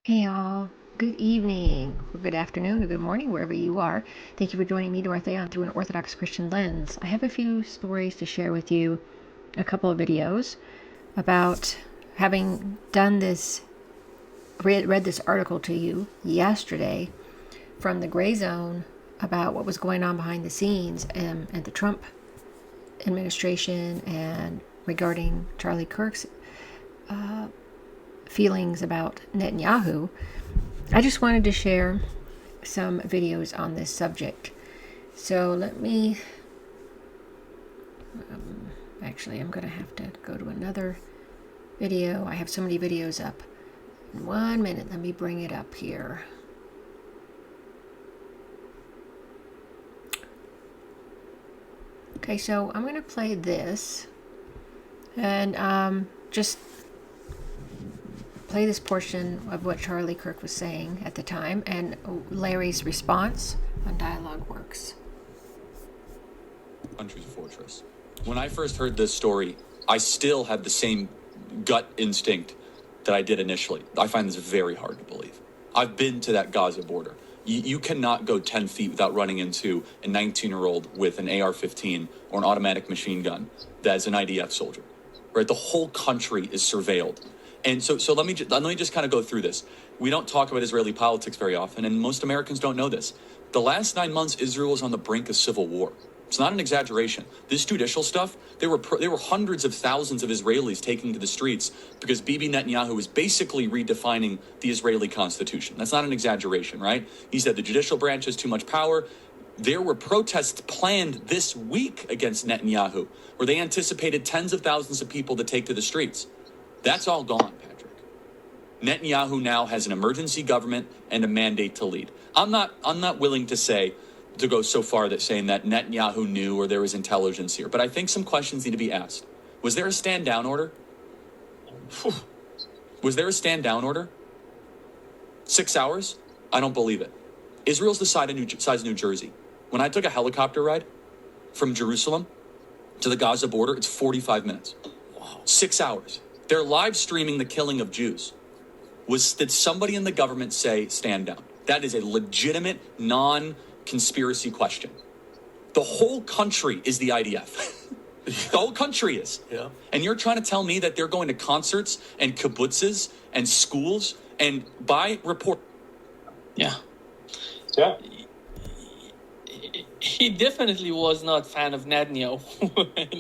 Hey y'all, good evening, or good afternoon, or good morning, wherever you are. Thank you for joining me, Dorothea, on Through an Orthodox Christian Lens. I have a few stories to share with you, a couple of videos about having done this, read this article to you yesterday from the Gray Zone about what was going on behind the scenes at the Trump administration and regarding Charlie Kirk's feelings about Netanyahu. I just wanted to share some videos on this subject. So let me, actually I'm going to have to go to another video. I have so many videos up. In 1 minute, let me bring it up here. Okay, so I'm going to play this and just play this portion of what Charlie Kirk was saying at the time and Larry's response on Dialogue Works. Country's fortress. When I first heard this story, I still had the same gut instinct that I did initially. I find this very hard to believe. I've been to that Gaza border. You cannot go 10 feet without running into a 19-year-old with an AR-15 or an automatic machine gun that's an IDF soldier. Right? The whole country is surveilled. And so let me just kind of go through this. We don't talk about Israeli politics very often, and most Americans don't know this. The last 9 months, Israel was on the brink of civil war. It's not an exaggeration. This judicial stuff, there were hundreds of thousands of Israelis taking to the streets because Bibi Netanyahu was basically redefining the Israeli constitution. That's not an exaggeration, right? He said the judicial branch has too much power. There were protests planned this week against Netanyahu, where they anticipated tens of thousands of people to take to the streets. That's all gone, Patrick. Netanyahu now has an emergency government and a mandate to lead. I'm not willing to go so far that saying that Netanyahu knew or there was intelligence here, but I think some questions need to be asked. Was there a stand down order? Was there a stand down order? 6 hours? I don't believe it. Israel's the size of New Jersey. When I took a helicopter ride from Jerusalem to the Gaza border, it's 45 minutes. 6 hours. They're live streaming the killing of Jews. Did somebody in the government say stand down? That is a legitimate, non-conspiracy question. The whole country is the IDF. The whole country is. Yeah. And you're trying to tell me that they're going to concerts and kibbutzes and schools and by report. Yeah. Yeah. He definitely was not a fan of Netanyahu.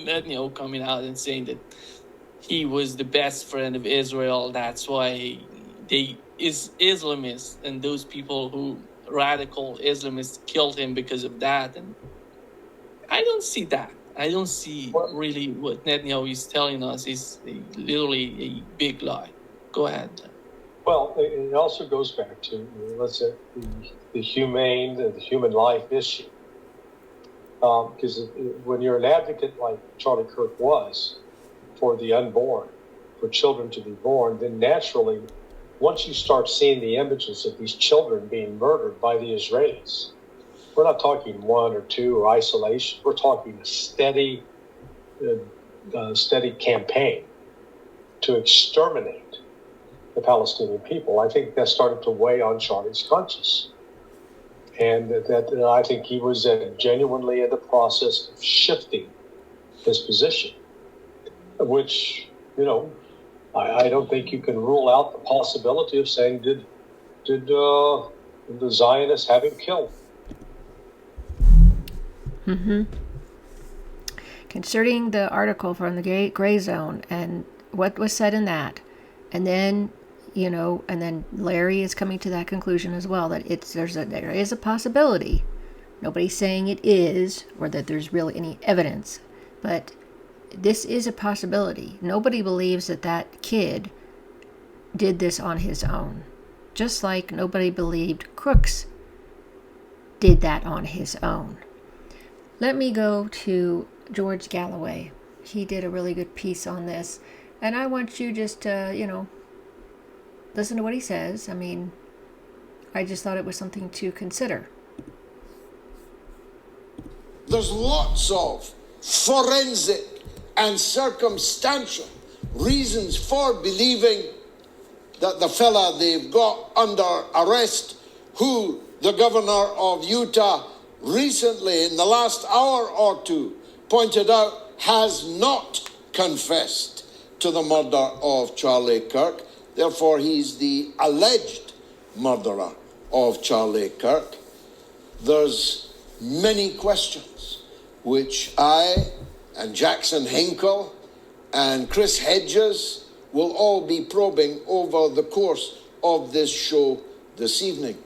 Netanyahu coming out and saying that he was the best friend of Israel. That's why Islamists and those people who radical Islamists killed him because of that. And I don't see that. I don't see really what Netanyahu is telling us is literally a big lie. Go ahead. Well, it also goes back to, let's say, the human life issue. Because when you're an advocate like Charlie Kirk was for the unborn, for children to be born, then naturally, once you start seeing the images of these children being murdered by the Israelis, we're not talking one or two or isolation. We're talking a steady campaign to exterminate the Palestinian people. I think that started to weigh on Charlie's conscience. And that I think he was genuinely in the process of shifting his position, which, I don't think you can rule out the possibility of saying, did the Zionists have him killed? Mm-hmm. Concerning the article from the Gray Zone and what was said in that, and then Larry is coming to that conclusion as well, that there is a possibility. Nobody's saying it is, or that there's really any evidence, but this is a possibility. Nobody believes that kid did this on his own. Just like nobody believed Crooks did that on his own. Let me go to George Galloway. He did a really good piece on this. And I want you just to, listen to what he says. I mean, I just thought it was something to consider. There's lots of forensic and circumstantial reasons for believing that the fella they've got under arrest, who the governor of Utah recently, in the last hour or two, pointed out has not confessed to the murder of Charlie Kirk. Therefore, he's the alleged murderer of Charlie Kirk. There's many questions which I and Jackson Hinkle and Chris Hedges will all be probing over the course of this show this evening.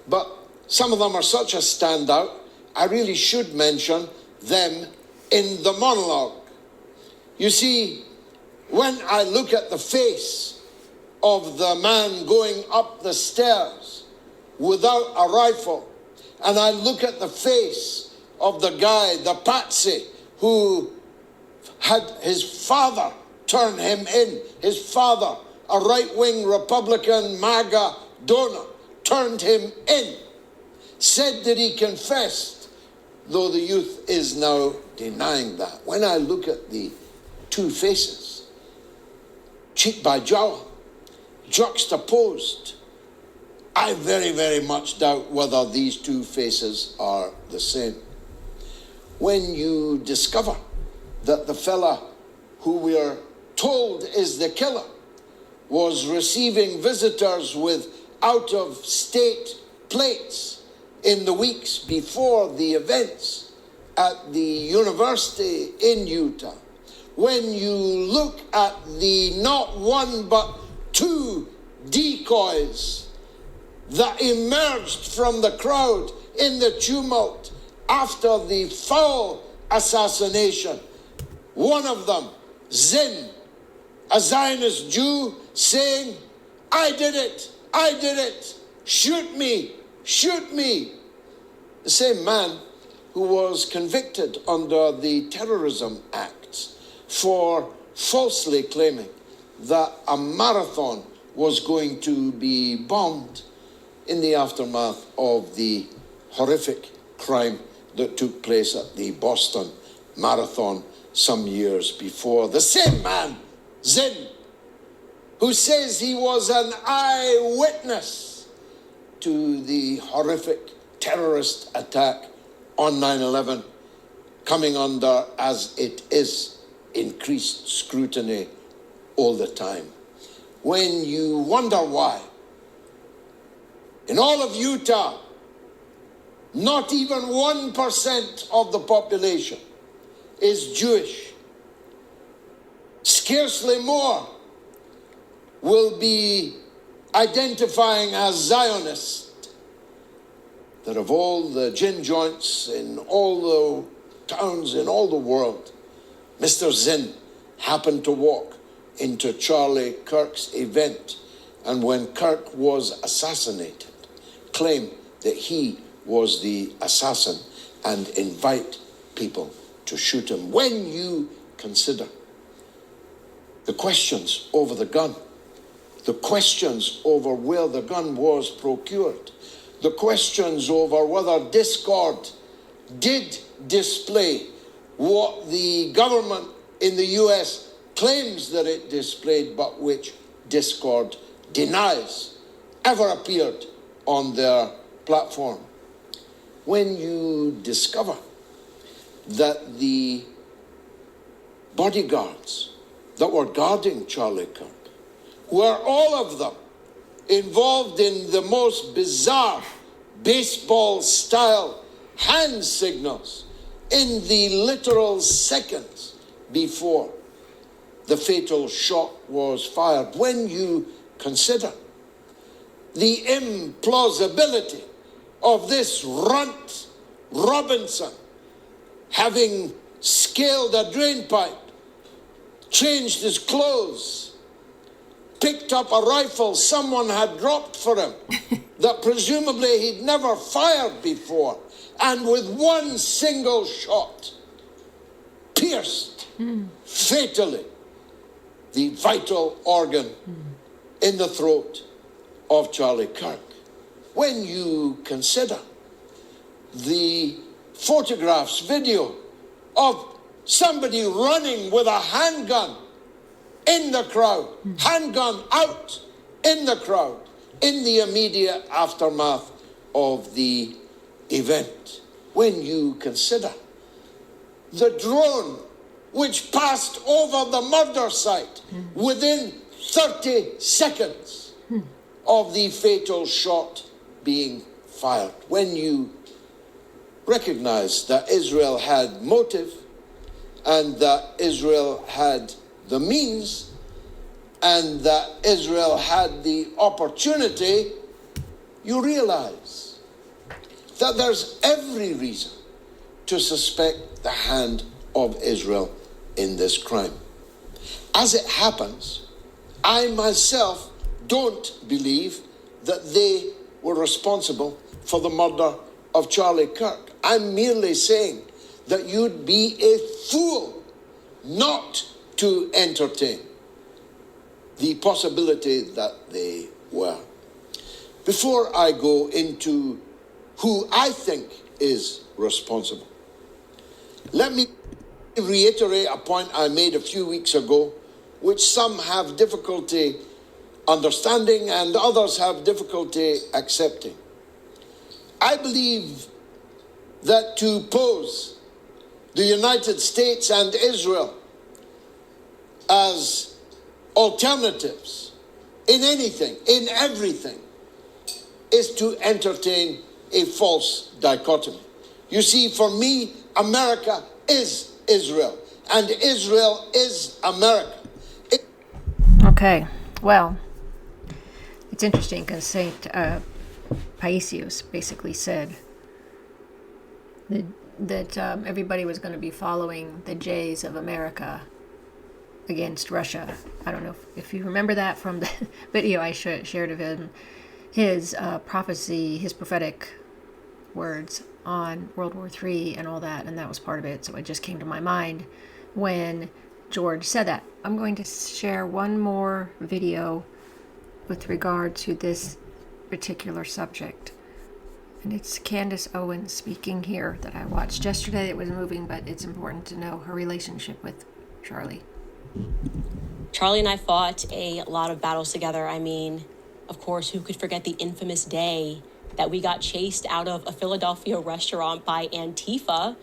But some of them are such a standout, I really should mention them in the monologue. You see, when I look at the face of the man going up the stairs without a rifle, and I look at the face of the guy, the patsy, who had his father turn him in, his father, a right-wing Republican MAGA donor, turned him in, said that he confessed, though the youth is now denying that. When I look at the two faces, cheek by jowl, juxtaposed, I very, very much doubt whether these two faces are the same. When you discover that the fella who we are told is the killer was receiving visitors with out-of-state plates in the weeks before the events at the university in Utah, when you look at the not one but two decoys that emerged from the crowd in the tumult after the foul assassination, one of them, Zin, a Zionist Jew, saying, I did it, shoot me. The same man who was convicted under the Terrorism Act for falsely claiming that a marathon was going to be bombed in the aftermath of the horrific crime that took place at the Boston Marathon some years before. The same man, Zin, who says he was an eyewitness to the horrific terrorist attack on 9/11, coming under, as it is, increased scrutiny all the time. When you wonder why, in all of Utah, not even 1% of the population is Jewish. Scarcely more will be identifying as Zionists. That of all the gin joints in all the towns in all the world, Mr. Zinn happened to walk into Charlie Kirk's event, and when Kirk was assassinated, claim that he was the assassin and invite people to shoot him. When you consider the questions over the gun, the questions over where the gun was procured, the questions over whether Discord did display what the government in the US claims that it displayed, but which Discord denies ever appeared on their platform. When you discover that the bodyguards that were guarding Charlie Kirk were all of them involved in the most bizarre baseball-style hand signals in the literal seconds before the fatal shot was fired. When you consider the implausibility of this runt Robinson having scaled a drain pipe, changed his clothes, picked up a rifle someone had dropped for him that presumably he'd never fired before, and with one single shot pierced fatally the vital organ in the throat of Charlie Kirk. When you consider the photographs, video of somebody running with a handgun in the crowd, handgun out in the crowd in the immediate aftermath of the event. When you consider the drone which passed over the murder site within 30 seconds of the fatal shot being fired, when you recognize that Israel had motive and that Israel had the means and that Israel had the opportunity, you realize that there's every reason to suspect the hand of Israel in this crime. As it happens, I myself don't believe that they were responsible for the murder of Charlie Kirk. I'm merely saying that you'd be a fool not to entertain the possibility that they were. Before I go into who I think is responsible, let me reiterate a point I made a few weeks ago, which some have difficulty understanding and others have difficulty accepting. I believe that to pose the United States and Israel as alternatives in anything, in everything, is to entertain a false dichotomy. You see, for me, America is Israel, and Israel is America. Okay, well, it's interesting because St. Paisius basically said that everybody was going to be following the J's of America against Russia. I don't know if you remember that from the video I shared of him, his prophecy, his prophetic words on World War III and all that, and that was part of it. So it just came to my mind when George said that. I'm going to share one more video with regard to this particular subject. And it's Candace Owens speaking here that I watched yesterday. It was moving, but it's important to know her relationship with Charlie. Charlie and I fought a lot of battles together. I mean, of course, who could forget the infamous day that we got chased out of a Philadelphia restaurant by Antifa,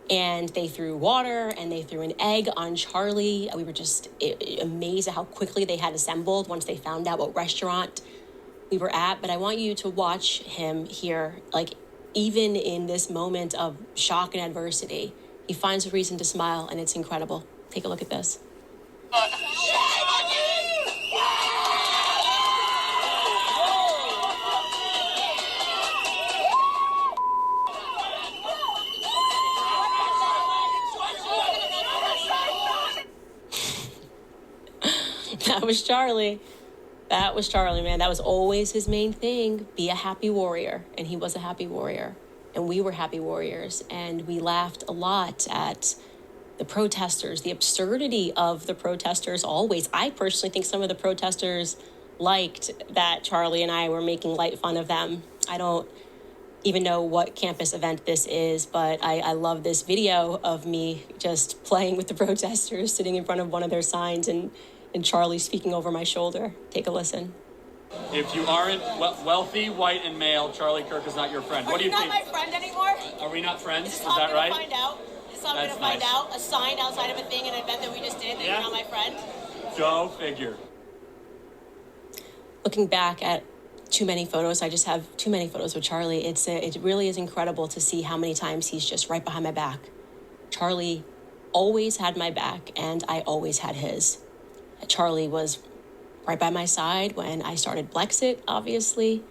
and they threw water and they threw an egg on Charlie. We were just amazed at how quickly they had assembled once they found out what restaurant we were at. But I want you to watch him here, like, even in this moment of shock and adversity, he finds a reason to smile, and it's incredible. Take a look at this. That was Charlie. That was Charlie, man. That was always his main thing. Be a happy warrior. And he was a happy warrior. And we were happy warriors. And we laughed a lot at the protesters, the absurdity of the protesters always. I personally think some of the protesters liked that Charlie and I were making light fun of them. I don't even know what campus event this is, but I love this video of me just playing with the protesters, sitting in front of one of their signs, and Charlie speaking over my shoulder. Take a listen. If you aren't wealthy, white, and male, Charlie Kirk is not your friend. What do you think? Are you not my friend anymore? Are we not friends? Is Is that right? Find out? Is I'm going to find out? A sign outside of a thing, an event that we just did, that you're not my friend? Go figure. Looking back at too many photos, I just have too many photos with Charlie. It really is incredible to see how many times he's just right behind my back. Charlie always had my back, and I always had his. Charlie was right by my side when I started Blexit, obviously.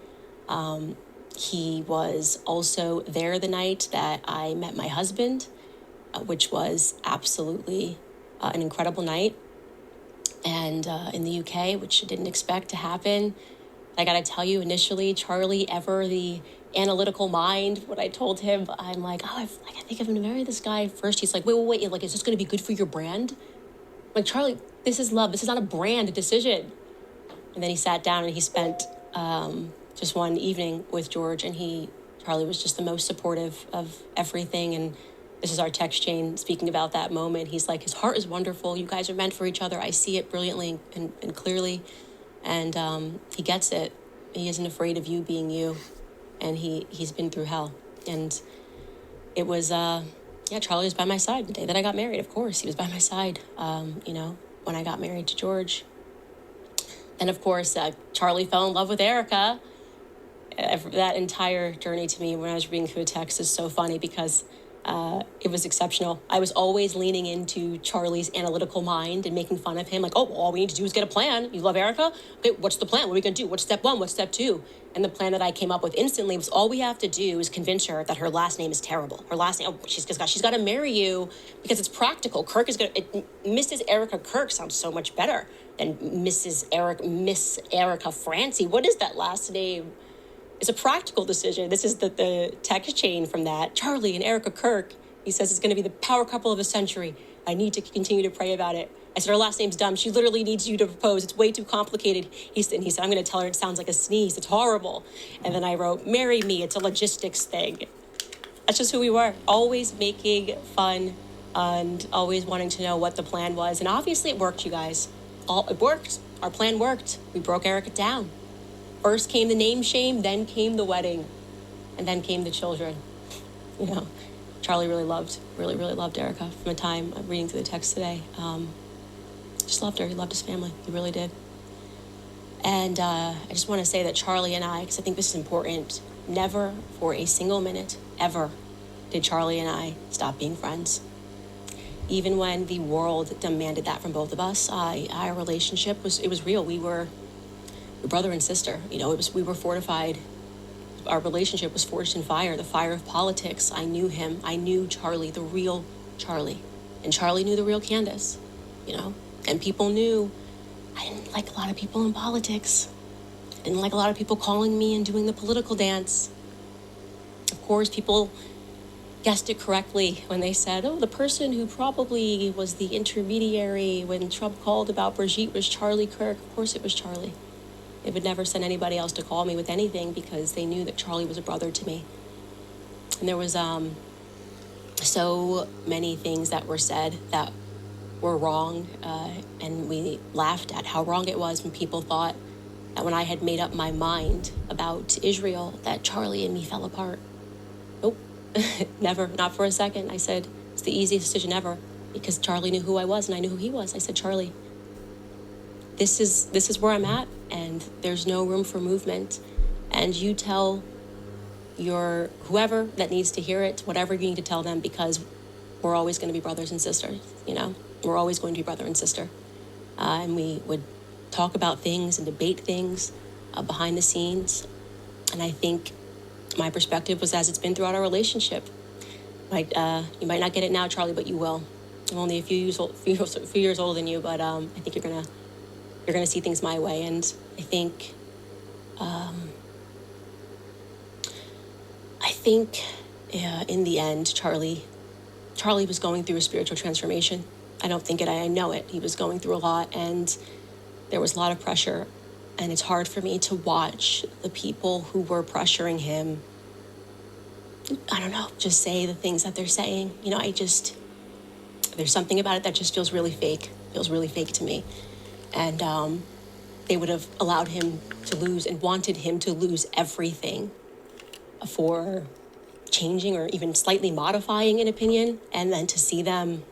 He was also there the night that I met my husband, which was absolutely an incredible night. And in the UK, which I didn't expect to happen. I got to tell you, initially, Charlie, ever the analytical mind, when I told him, I'm like, I think I'm going to marry this guy first. He's like, wait, like, is this going to be good for your brand? I'm like, Charlie, this is love. This is not a brand decision. And then he sat down and he spent just one evening with George, and Charlie was just the most supportive of everything. And this is our text chain speaking about that moment. He's like, his heart is wonderful. You guys are meant for each other. I see it brilliantly and clearly. And he gets it. He isn't afraid of you being you. And he's been through hell. And it was, Charlie was by my side the day that I got married, of course. He was by my side, when I got married to George. And, of course, Charlie fell in love with Erica. That entire journey to me when I was reading through a text is so funny because it was exceptional. I was always leaning into Charlie's analytical mind and making fun of him. Like, oh, well, all we need to do is get a plan. You love Erica? Okay, what's the plan? What are we going to do? What's step one? What's step two? And the plan that I came up with instantly was all we have to do is convince her that her last name is terrible. Her last name, she's got to marry you because it's practical. Mrs. Erica Kirk sounds so much better than Miss Erica Francie. What is that last name? It's a practical decision. This is the text chain from that. Charlie and Erica Kirk, he says it's going to be the power couple of the century. I need to continue to pray about it. I said, her last name's dumb. She literally needs you to propose. It's way too complicated. He said, I'm going to tell her it sounds like a sneeze. It's horrible. And then I wrote, marry me. It's a logistics thing. That's just who we were. Always making fun and always wanting to know what the plan was. And obviously it worked, you guys. It worked. Our plan worked. We broke Erica down. First came the name shame, then came the wedding, and then came the children. Charlie really loved Erica from a time I'm reading through the text today. Just loved her. He loved his family. He really did. And I just want to say that Charlie and I, because I think this is important, never for a single minute, ever, did Charlie and I stop being friends. Even when the world demanded that from both of us, our relationship was real. We were brother and sister. We were fortified. Our relationship was forged in fire, the fire of politics. I knew him. I knew Charlie, the real Charlie. And Charlie knew the real Candace, And people knew I didn't like a lot of people in politics. I didn't like a lot of people calling me and doing the political dance. Of course, people guessed it correctly when they said, oh, the person who probably was the intermediary when Trump called about Brigitte was Charlie Kirk. Of course it was Charlie. They would never send anybody else to call me with anything because they knew that Charlie was a brother to me. And there was so many things that were said that were wrong, and we laughed at how wrong it was when people thought that when I had made up my mind about Israel, that Charlie and me fell apart. Nope, never, not for a second. I said, it's the easiest decision ever because Charlie knew who I was and I knew who he was. I said, Charlie, this is where I'm at, and there's no room for movement. And you tell your whoever that needs to hear it, whatever you need to tell them, because we're always going to be brothers and sisters, We're always going to be brother and sister. And we would talk about things and debate things behind the scenes. And I think my perspective was as it's been throughout our relationship. You might not get it now, Charlie, but you will. I'm only a few years older than you, but I think you're gonna see things my way. And I think in the end, Charlie was going through a spiritual transformation. I don't think it, I know it. He was going through a lot, and there was a lot of pressure. And it's hard for me to watch the people who were pressuring him, just say the things that they're saying. There's something about it that just feels really fake to me. And they would have allowed him to lose and wanted him to lose everything for changing or even slightly modifying an opinion. And then to see them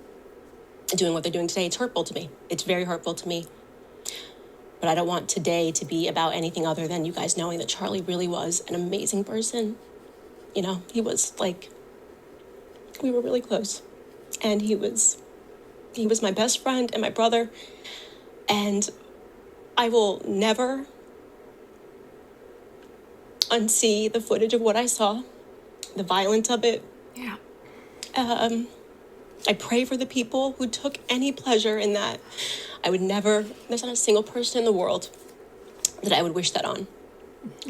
doing what they're doing today, it's hurtful to me. It's very hurtful to me. But I don't want today to be about anything other than you guys knowing that Charlie really was an amazing person. He was we were really close. And he was my best friend and my brother. And I will never unsee the footage of what I saw, the violence of it. Yeah. I pray for the people who took any pleasure in that. There's not a single person in the world that I would wish that on.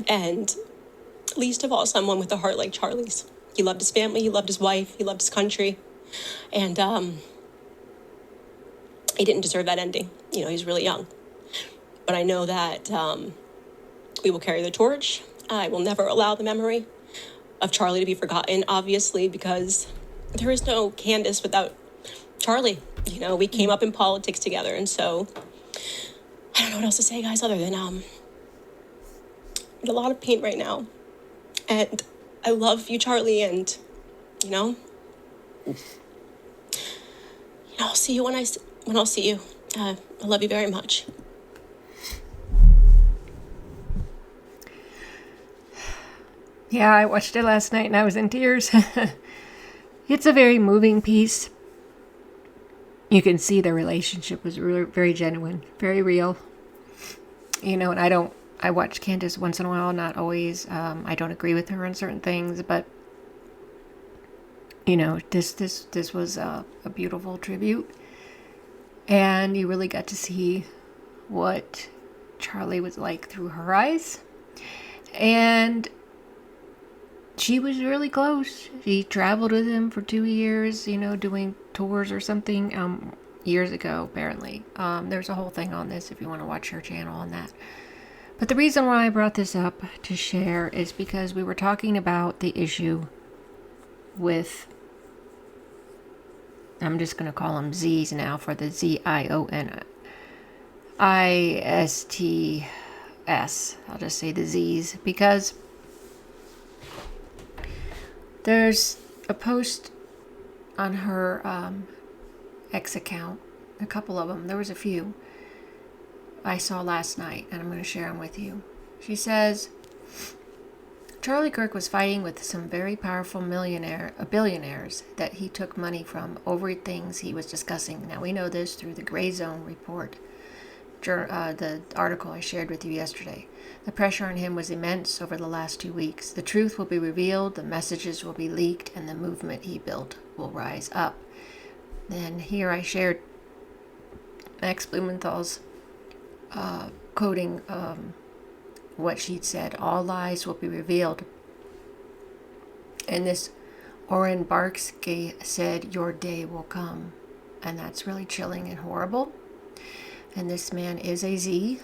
And least of all, someone with a heart like Charlie's. He loved his family, he loved his wife, he loved his country. And he didn't deserve that ending. He's really young. But I know that we will carry the torch. I will never allow the memory of Charlie to be forgotten, obviously, because there is no Candace without Charlie. We came up in politics together. And so I don't know what else to say, guys, other than I'm in a lot of pain right now. And I love you, Charlie, and, I'll see you when I'll see you. I love you very much. Yeah, I watched it last night and I was in tears. It's a very moving piece. You can see the relationship was really, very genuine, very real. And I watch Candace once in a while, not always. I don't agree with her on certain things, but this was a beautiful tribute. And you really got to see what Charlie was like through her eyes. And she was really close. She traveled with him for 2 years, doing tours or something, years ago, apparently. There's a whole thing on this if you want to watch her channel on that. But the reason why I brought this up to share is because we were talking about the issue with, I'm just going to call them Z's now for the ZIONISTS. I'll just say the Z's, because there's a post on her X account, a couple of them. There was a few I saw last night, and I'm going to share them with you. She says, Charlie Kirk was fighting with some very powerful billionaires that he took money from over things he was discussing. Now, we know this through the Gray Zone report, the article I shared with you yesterday. The pressure on him was immense over the last 2 weeks. The truth will be revealed, the messages will be leaked, and the movement he built will rise up. Then here I shared Max Blumenthal's quoting what she'd said, all lies will be revealed. And this Oren Barksky said, your day will come. And that's really chilling and horrible. And this man is a Z.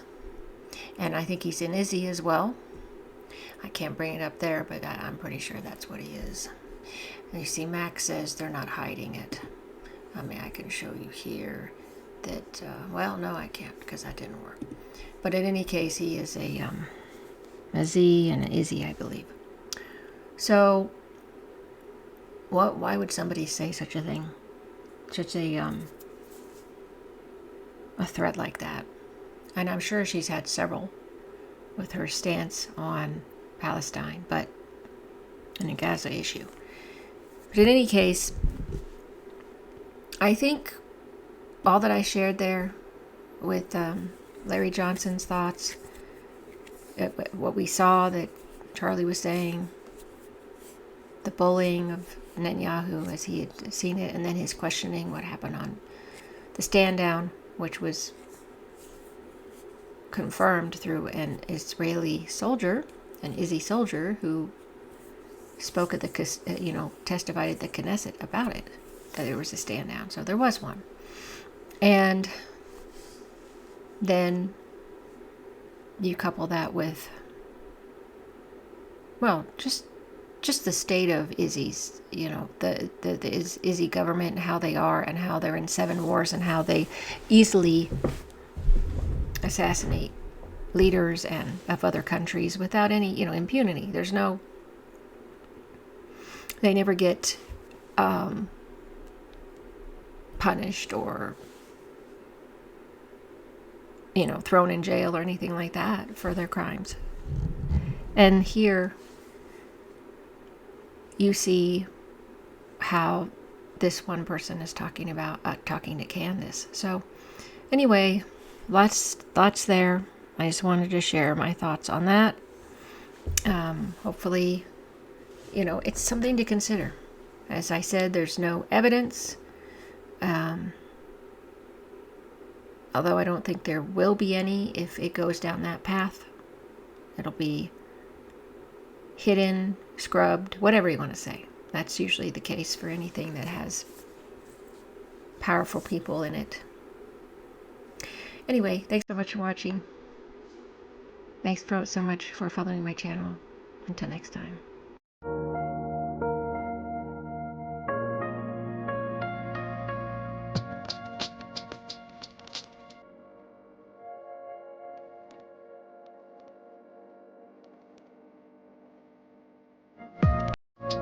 And I think he's an Izzy as well. I can't bring it up there, but I'm pretty sure that's what he is. And you see, Max says they're not hiding it. I mean, I can show you here that, well, no, I can't because that didn't work. But in any case, he is a Z and an Izzy, I believe. So, why would somebody say such a thing? Such a threat like that? And I'm sure she's had several with her stance on Palestine, and the Gaza issue. But in any case, I think all that I shared there with Larry Johnson's thoughts, what we saw that Charlie was saying, the bullying of Netanyahu as he had seen it, and then his questioning what happened on the stand down, which was confirmed through an Israeli soldier, an Izzy soldier, who spoke at the, testified at the Knesset about it, that there was a stand down. So there was one. And then you couple that with, well, just the state of Izzy's, the Izzy government and how they are and how they're in 7 wars and how they easily assassinate leaders and of other countries without any, impunity. They never get punished or, thrown in jail or anything like that for their crimes. And here you see how this one person is talking to Candace. So anyway, lots there. I just wanted to share my thoughts on that. Hopefully, it's something to consider. As I said, there's no evidence. Although I don't think there will be any if it goes down that path. It'll be hidden, scrubbed, whatever you want to say. That's usually the case for anything that has powerful people in it. Anyway, thanks so much for watching. Thanks so much for following my channel. Until next time.